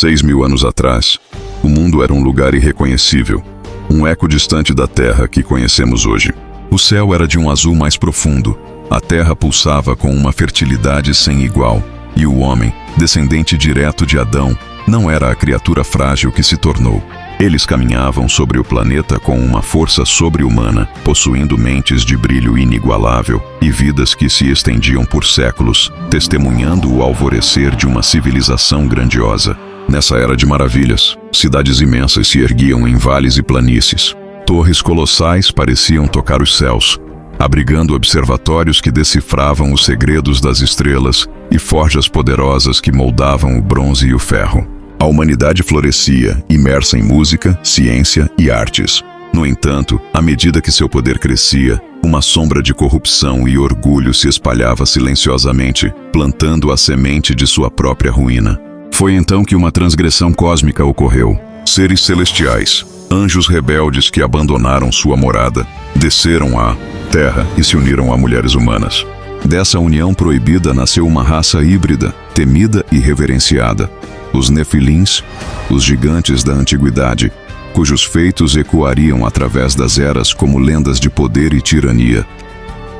6.000 anos atrás, o mundo era um lugar irreconhecível, um eco distante da Terra que conhecemos hoje. O céu era de um azul mais profundo, a terra pulsava com uma fertilidade sem igual, e o homem, descendente direto de Adão, não era a criatura frágil que se tornou. Eles caminhavam sobre o planeta com uma força sobre-humana, possuindo mentes de brilho inigualável e vidas que se estendiam por séculos, testemunhando o alvorecer de uma civilização grandiosa. Nessa era de maravilhas, cidades imensas se erguiam em vales e planícies. Torres colossais pareciam tocar os céus, abrigando observatórios que decifravam os segredos das estrelas e forjas poderosas que moldavam o bronze e o ferro. A humanidade florescia, imersa em música, ciência e artes. No entanto, à medida que seu poder crescia, uma sombra de corrupção e orgulho se espalhava silenciosamente, plantando a semente de sua própria ruína. Foi então que uma transgressão cósmica ocorreu. Seres celestiais, anjos rebeldes que abandonaram sua morada, desceram à Terra e se uniram a mulheres humanas. Dessa união proibida nasceu uma raça híbrida, temida e reverenciada. Os Nefilins, os gigantes da antiguidade, cujos feitos ecoariam através das eras como lendas de poder e tirania.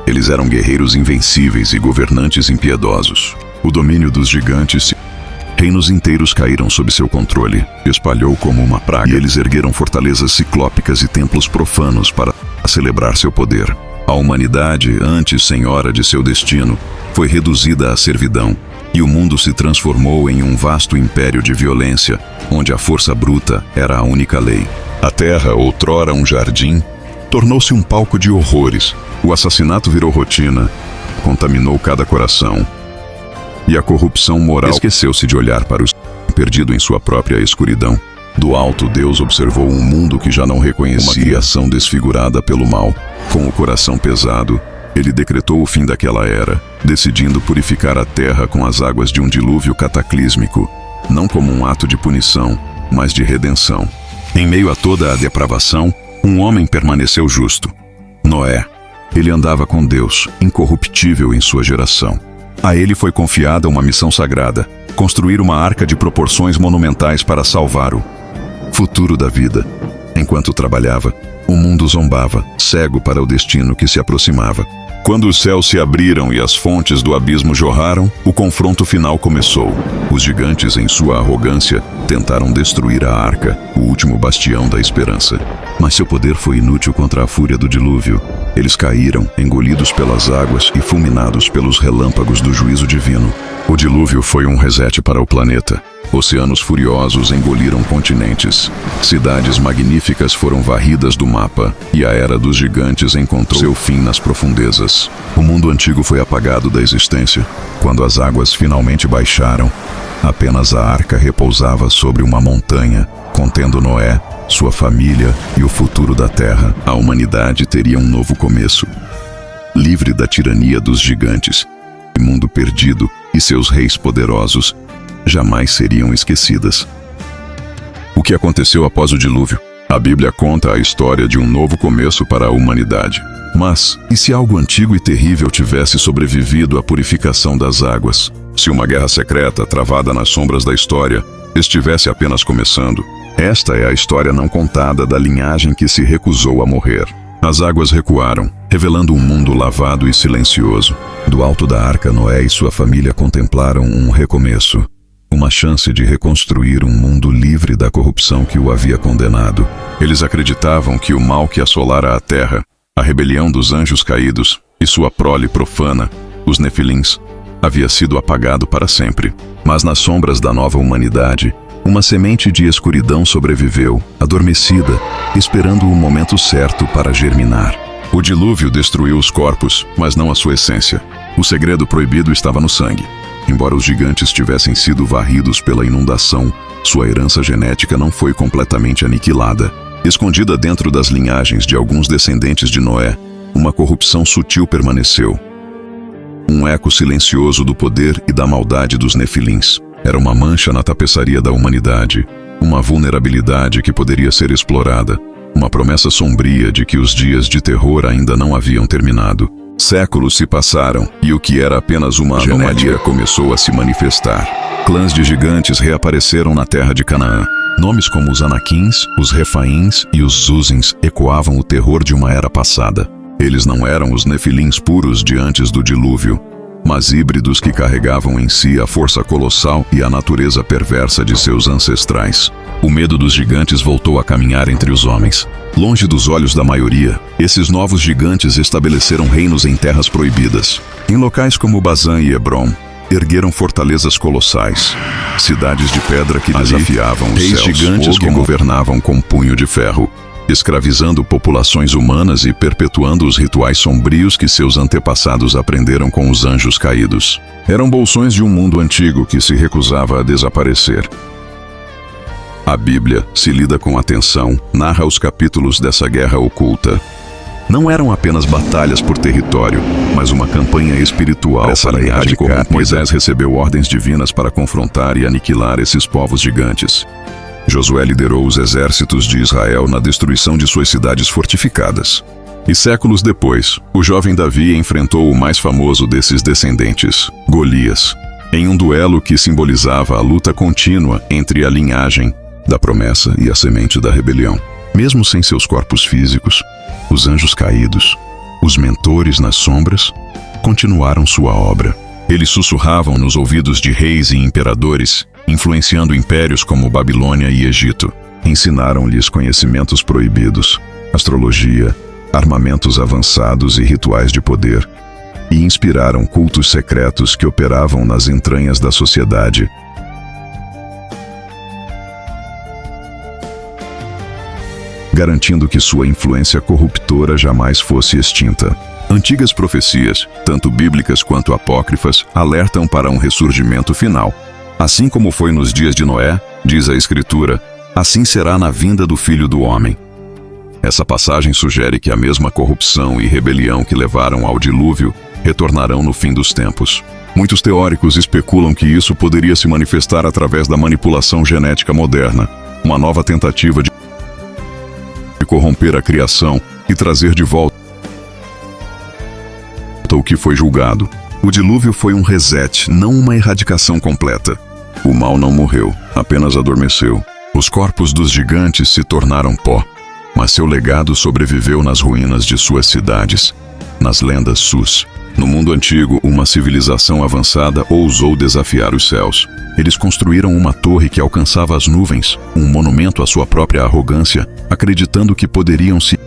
Eles eram guerreiros invencíveis e governantes impiedosos. O domínio dos gigantes, reinos inteiros caíram sob seu controle, espalhou como uma praga, e eles ergueram fortalezas ciclópicas e templos profanos para celebrar seu poder. A humanidade, antes senhora de seu destino, foi reduzida à servidão, e o mundo se transformou em um vasto império de violência, onde a força bruta era a única lei. A terra, outrora um jardim, tornou-se um palco de horrores. O assassinato virou rotina, contaminou cada coração. E a corrupção moral esqueceu-se de olhar para o perdido em sua própria escuridão. Do alto, Deus observou um mundo que já não reconhecia uma criação desfigurada pelo mal. Com o coração pesado, ele decretou o fim daquela era, decidindo purificar a terra com as águas de um dilúvio cataclísmico, não como um ato de punição, mas de redenção. Em meio a toda a depravação, um homem permaneceu justo: Noé. Ele andava com Deus, incorruptível em sua geração. A ele foi confiada uma missão sagrada: construir uma arca de proporções monumentais para salvar o futuro da vida. Enquanto trabalhava, o mundo zombava, cego para o destino que se aproximava. Quando os céus se abriram e as fontes do abismo jorraram, o confronto final começou. Os gigantes, em sua arrogância, tentaram destruir a arca, o último bastião da esperança. Mas seu poder foi inútil contra a fúria do dilúvio. Eles caíram, engolidos pelas águas e fulminados pelos relâmpagos do juízo divino. O dilúvio foi um reset para o planeta. Oceanos furiosos engoliram continentes. Cidades magníficas foram varridas do mapa, e a era dos gigantes encontrou seu fim nas profundezas. O mundo antigo foi apagado da existência. Quando as águas finalmente baixaram, apenas a arca repousava sobre uma montanha, contendo Noé, sua família e o futuro da Terra. A humanidade teria um novo começo, livre da tirania dos gigantes. O mundo perdido e seus reis poderosos jamais seriam esquecidas. O que aconteceu após o dilúvio? A Bíblia conta a história de um novo começo para a humanidade. Mas, e se algo antigo e terrível tivesse sobrevivido à purificação das águas? Se uma guerra secreta, travada nas sombras da história, estivesse apenas começando? Esta é a história não contada da linhagem que se recusou a morrer. As águas recuaram, revelando um mundo lavado e silencioso. Do alto da arca, Noé e sua família contemplaram um recomeço. Uma chance de reconstruir um mundo livre da corrupção que o havia condenado. Eles acreditavam que o mal que assolara a terra, a rebelião dos anjos caídos e sua prole profana, os Nefilins, havia sido apagado para sempre. Mas nas sombras da nova humanidade, uma semente de escuridão sobreviveu, adormecida, esperando o momento certo para germinar. O dilúvio destruiu os corpos, mas não a sua essência. O segredo proibido estava no sangue. Embora os gigantes tivessem sido varridos pela inundação, sua herança genética não foi completamente aniquilada. Escondida dentro das linhagens de alguns descendentes de Noé, uma corrupção sutil permaneceu. Um eco silencioso do poder e da maldade dos Nefilins. Era uma mancha na tapeçaria da humanidade, uma vulnerabilidade que poderia ser explorada, uma promessa sombria de que os dias de terror ainda não haviam terminado. Séculos se passaram e o que era apenas uma anomalia começou a se manifestar. Clãs de gigantes reapareceram na terra de Canaã. Nomes como os Anaquins, os Refaíns e os Zuzins ecoavam o terror de uma era passada. Eles não eram os Nefilins puros de antes do dilúvio, mas híbridos que carregavam em si a força colossal e a natureza perversa de seus ancestrais. O medo dos gigantes voltou a caminhar entre os homens. Longe dos olhos da maioria, esses novos gigantes estabeleceram reinos em terras proibidas. Em locais como Bazã e Hebron, ergueram fortalezas colossais, cidades de pedra que desafiavam os céus, gigantes que governavam com punho de ferro, escravizando populações humanas e perpetuando os rituais sombrios que seus antepassados aprenderam com os anjos caídos. Eram bolsões de um mundo antigo que se recusava a desaparecer. A Bíblia, se lida com atenção, narra os capítulos dessa guerra oculta. Não eram apenas batalhas por território, mas uma campanha espiritual para erradicar. Moisés recebeu ordens divinas para confrontar e aniquilar esses povos gigantes. Josué liderou os exércitos de Israel na destruição de suas cidades fortificadas. E séculos depois, o jovem Davi enfrentou o mais famoso desses descendentes, Golias, em um duelo que simbolizava a luta contínua entre a linhagem da promessa e a semente da rebelião. Mesmo sem seus corpos físicos, os anjos caídos, os mentores nas sombras, continuaram sua obra. Eles sussurravam nos ouvidos de reis e imperadores, influenciando impérios como Babilônia e Egito. Ensinaram-lhes conhecimentos proibidos, astrologia, armamentos avançados e rituais de poder, e inspiraram cultos secretos que operavam nas entranhas da sociedade. Garantindo que sua influência corruptora jamais fosse extinta. Antigas profecias, tanto bíblicas quanto apócrifas, alertam para um ressurgimento final. Assim como foi nos dias de Noé, diz a Escritura, assim será na vinda do Filho do Homem. Essa passagem sugere que a mesma corrupção e rebelião que levaram ao dilúvio retornarão no fim dos tempos. Muitos teóricos especulam que isso poderia se manifestar através da manipulação genética moderna, uma nova tentativa de corromper a criação e trazer de volta o que foi julgado. O dilúvio foi um reset, não uma erradicação completa. O mal não morreu, apenas adormeceu. Os corpos dos gigantes se tornaram pó, mas seu legado sobreviveu nas ruínas de suas cidades, nas lendas sus. No mundo antigo, uma civilização avançada ousou desafiar os céus. Eles construíram uma torre que alcançava as nuvens, um monumento à sua própria arrogância, acreditando que poderiam se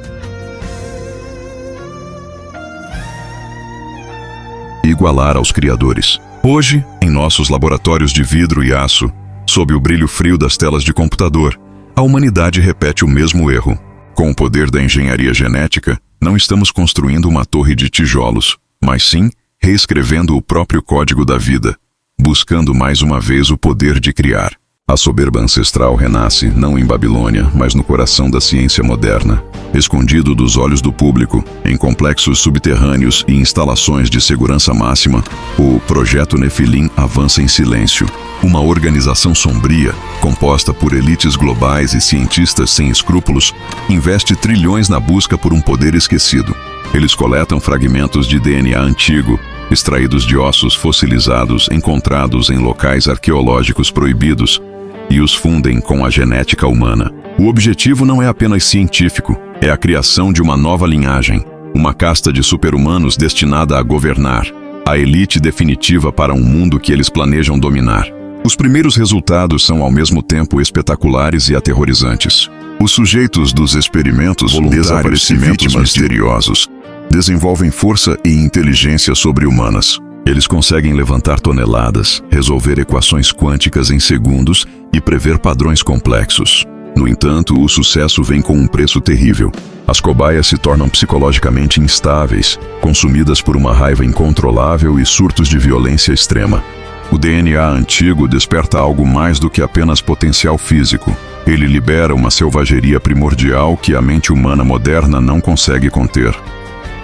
igualar aos criadores. Hoje, em nossos laboratórios de vidro e aço, sob o brilho frio das telas de computador, a humanidade repete o mesmo erro. Com o poder da engenharia genética, não estamos construindo uma torre de tijolos, mas sim reescrevendo o próprio código da vida, buscando mais uma vez o poder de criar. A soberba ancestral renasce não em Babilônia, mas no coração da ciência moderna, escondido dos olhos do público, em complexos subterrâneos e instalações de segurança máxima. O Projeto Nefilim avança em silêncio. Uma organização sombria, composta por elites globais e cientistas sem escrúpulos, investe trilhões na busca por um poder esquecido. Eles coletam fragmentos de DNA antigo, extraídos de ossos fossilizados encontrados em locais arqueológicos proibidos, e os fundem com a genética humana. O objetivo não é apenas científico, é a criação de uma nova linhagem, uma casta de super-humanos destinada a governar, a elite definitiva para um mundo que eles planejam dominar. Os primeiros resultados são ao mesmo tempo espetaculares e aterrorizantes. Os sujeitos dos experimentos voluntários e vítimas misteriosos desenvolvem força e inteligência sobre-humanas. Eles conseguem levantar toneladas, resolver equações quânticas em segundos e prever padrões complexos. No entanto, o sucesso vem com um preço terrível. As cobaias se tornam psicologicamente instáveis, consumidas por uma raiva incontrolável e surtos de violência extrema. O DNA antigo desperta algo mais do que apenas potencial físico. Ele libera uma selvageria primordial que a mente humana moderna não consegue conter.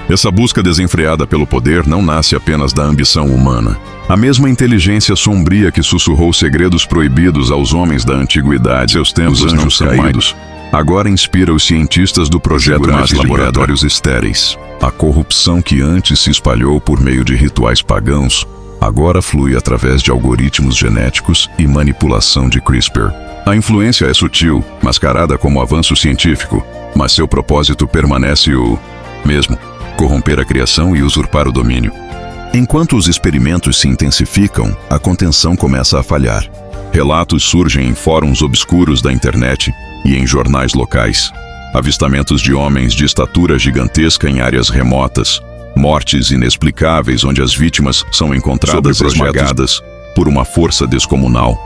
Essa busca desenfreada pelo poder não nasce apenas da ambição humana. A mesma inteligência sombria que sussurrou segredos proibidos aos homens da antiguidade, seus tempos anjos caídos, agora inspira os cientistas do projeto nas laboratórios estéreis. A corrupção que antes se espalhou por meio de rituais pagãos, agora flui através de algoritmos genéticos e manipulação de CRISPR. A influência é sutil, mascarada como avanço científico, mas seu propósito permanece o mesmo: corromper a criação e usurpar o domínio. Enquanto os experimentos se intensificam, a contenção começa a falhar. Relatos surgem em fóruns obscuros da internet e em jornais locais. Avistamentos de homens de estatura gigantesca em áreas remotas, mortes inexplicáveis onde as vítimas são encontradas esmagadas por uma força descomunal.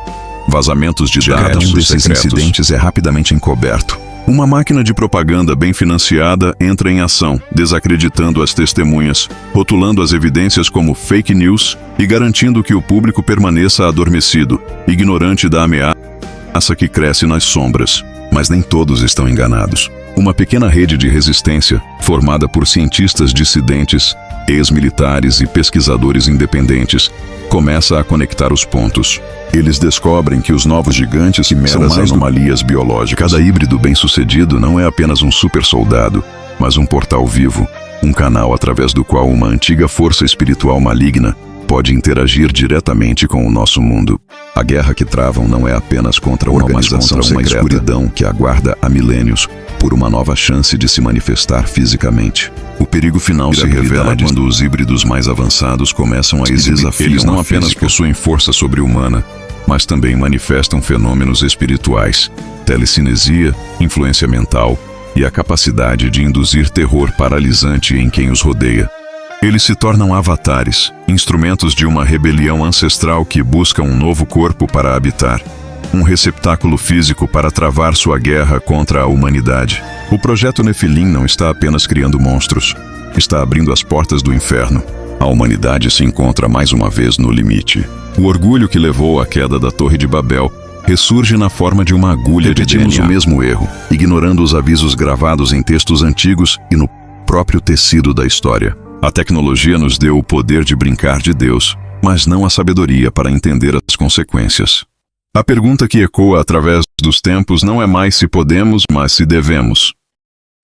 Vazamentos de dados Cada um desses secretos. incidentes é rapidamente encoberto. Uma máquina de propaganda bem financiada entra em ação, desacreditando as testemunhas, rotulando as evidências como fake news e garantindo que o público permaneça adormecido, ignorante da ameaça que cresce nas sombras. Mas nem todos estão enganados. Uma pequena rede de resistência, formada por cientistas dissidentes, ex-militares e pesquisadores independentes, começa a conectar os pontos. Eles descobrem que os novos gigantes são mais anomalias biológicas. Cada híbrido bem-sucedido não é apenas um super-soldado, mas um portal vivo, um canal através do qual uma antiga força espiritual maligna pode interagir diretamente com o nosso mundo. A guerra que travam não é apenas contra uma organização secreta, uma escuridão que aguarda há milênios por uma nova chance de se manifestar fisicamente. O perigo final se revela quando os híbridos mais avançados começam a exibir. Eles não apenas possuem força sobre-humana, mas também manifestam fenômenos espirituais, telecinesia, influência mental e a capacidade de induzir terror paralisante em quem os rodeia. Eles se tornam avatares, instrumentos de uma rebelião ancestral que busca um novo corpo para habitar, um receptáculo físico para travar sua guerra contra a humanidade. O projeto Nefilim não está apenas criando monstros, está abrindo as portas do inferno. A humanidade se encontra mais uma vez no limite. O orgulho que levou à queda da Torre de Babel ressurge na forma de uma agulha de DNA. Repetimos o mesmo erro, ignorando os avisos gravados em textos antigos e no próprio tecido da história. A tecnologia nos deu o poder de brincar de Deus, mas não a sabedoria para entender as consequências. A pergunta que ecoa através dos tempos não é mais se podemos, mas se devemos.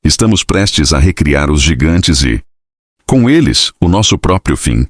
Estamos prestes a recriar os gigantes e, com eles, o nosso próprio fim.